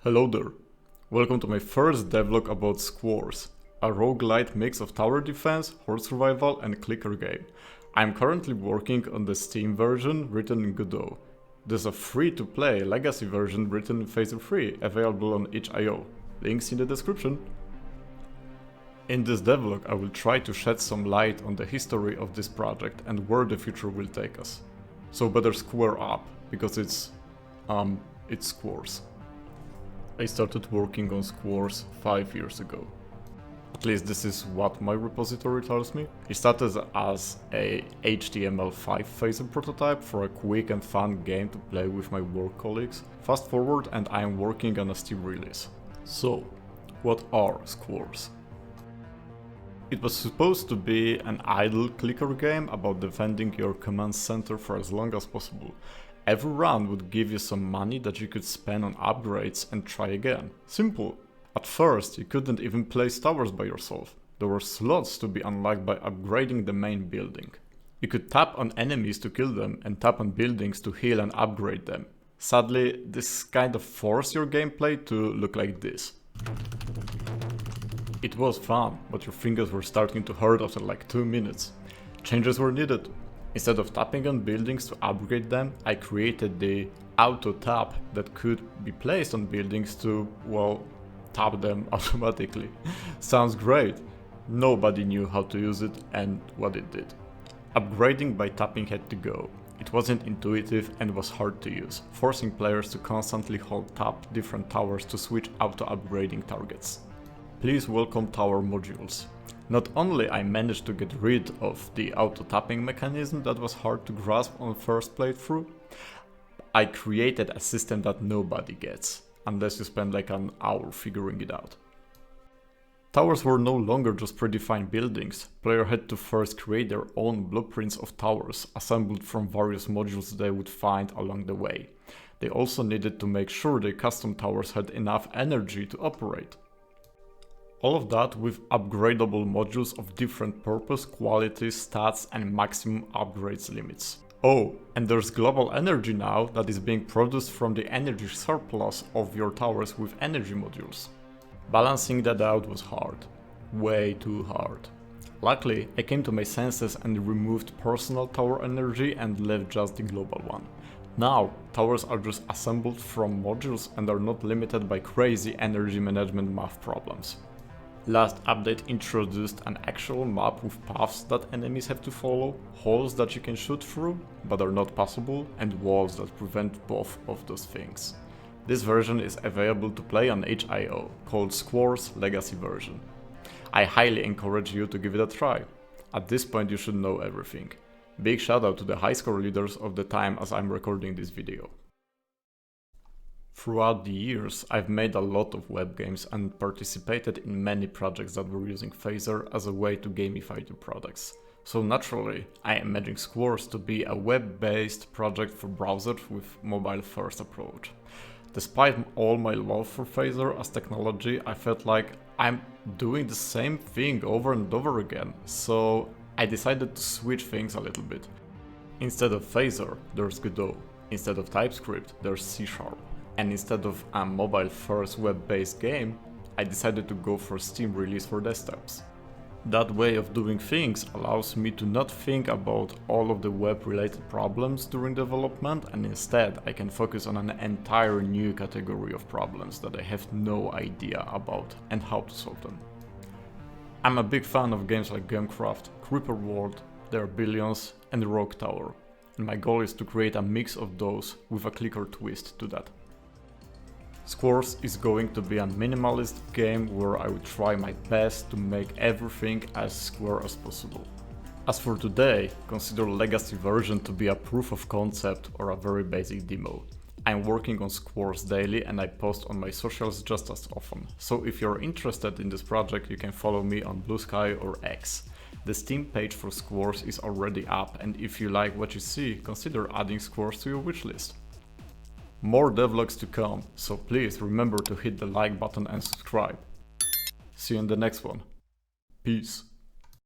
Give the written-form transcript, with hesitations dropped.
Hello there, welcome to my first devlog about Squares, a roguelite mix of tower defense, horde survival and clicker game. I am currently working on the Steam version written in Godot. There's a free-to-play legacy version written in Phaser 3, available on itch.io, links in the description. In this devlog I will try to shed some light on the history of this project and where the future will take us. So better square up, because it's Squares. I started working on Squares 5 years ago. At least this is what my repository tells me. It started as a HTML5 phaser prototype for a quick and fun game to play with my work colleagues. Fast forward and I am working on a Steam release. So, what are Squares? It was supposed to be an idle clicker game about defending your command center for as long as possible. Every round would give you some money that you could spend on upgrades and try again. Simple. At first, you couldn't even place towers by yourself. There were slots to be unlocked by upgrading the main building. You could tap on enemies to kill them and tap on buildings to heal and upgrade them. Sadly, this kind of forced your gameplay to look like this. It was fun, but your fingers were starting to hurt after like 2 minutes. Changes were needed. Instead of tapping on buildings to upgrade them, I created the auto tap that could be placed on buildings to, well, tap them automatically. Sounds great. Nobody knew how to use it and what it did. Upgrading by tapping had to go. It wasn't intuitive and was hard to use, forcing players to constantly hold tap different towers to switch auto upgrading targets. Please welcome tower modules. Not only I managed to get rid of the auto-tapping mechanism that was hard to grasp on first playthrough, I created a system that nobody gets, unless you spend like an hour figuring it out. Towers were no longer just predefined buildings. Players had to first create their own blueprints of towers, assembled from various modules they would find along the way. They also needed to make sure their custom towers had enough energy to operate. All of that with upgradable modules of different purpose, quality, stats and maximum upgrades limits. Oh, and there's global energy now that is being produced from the energy surplus of your towers with energy modules. Balancing that out was hard. Way too hard. Luckily, I came to my senses and removed personal tower energy and left just the global one. Now, towers are just assembled from modules and are not limited by crazy energy management math problems. Last update introduced an actual map with paths that enemies have to follow, holes that you can shoot through, but are not passable, and walls that prevent both of those things. This version is available to play on itch.io, called Squares Legacy version. I highly encourage you to give it a try. At this point you should know everything. Big shout out to the high score leaders of the time as I'm recording this video. Throughout the years, I've made a lot of web games and participated in many projects that were using Phaser as a way to gamify their products. So naturally, I imagine Squares to be a web-based project for browsers with mobile-first approach. Despite all my love for Phaser as technology, I felt like I'm doing the same thing over and over again, so I decided to switch things a little bit. Instead of Phaser, there's Godot. Instead of TypeScript, there's C#. And instead of a mobile-first web-based game, I decided to go for a Steam release for desktops. That way of doing things allows me to not think about all of the web-related problems during development, and instead I can focus on an entire new category of problems that I have no idea about and how to solve them. I'm a big fan of games like Gamecraft, Creeper World, There Are Billions and Rogue Tower, and my goal is to create a mix of those with a clicker twist to that. Squares is going to be a minimalist game where I will try my best to make everything as square as possible. As for today, consider Legacy version to be a proof of concept or a very basic demo. I'm working on Squares daily and I post on my socials just as often, so if you're interested in this project you can follow me on Blue Sky or X. The Steam page for Squares is already up, and if you like what you see, consider adding Squares to your wishlist. More devlogs to come, so please remember to hit the like button and subscribe. See you in the next one. Peace.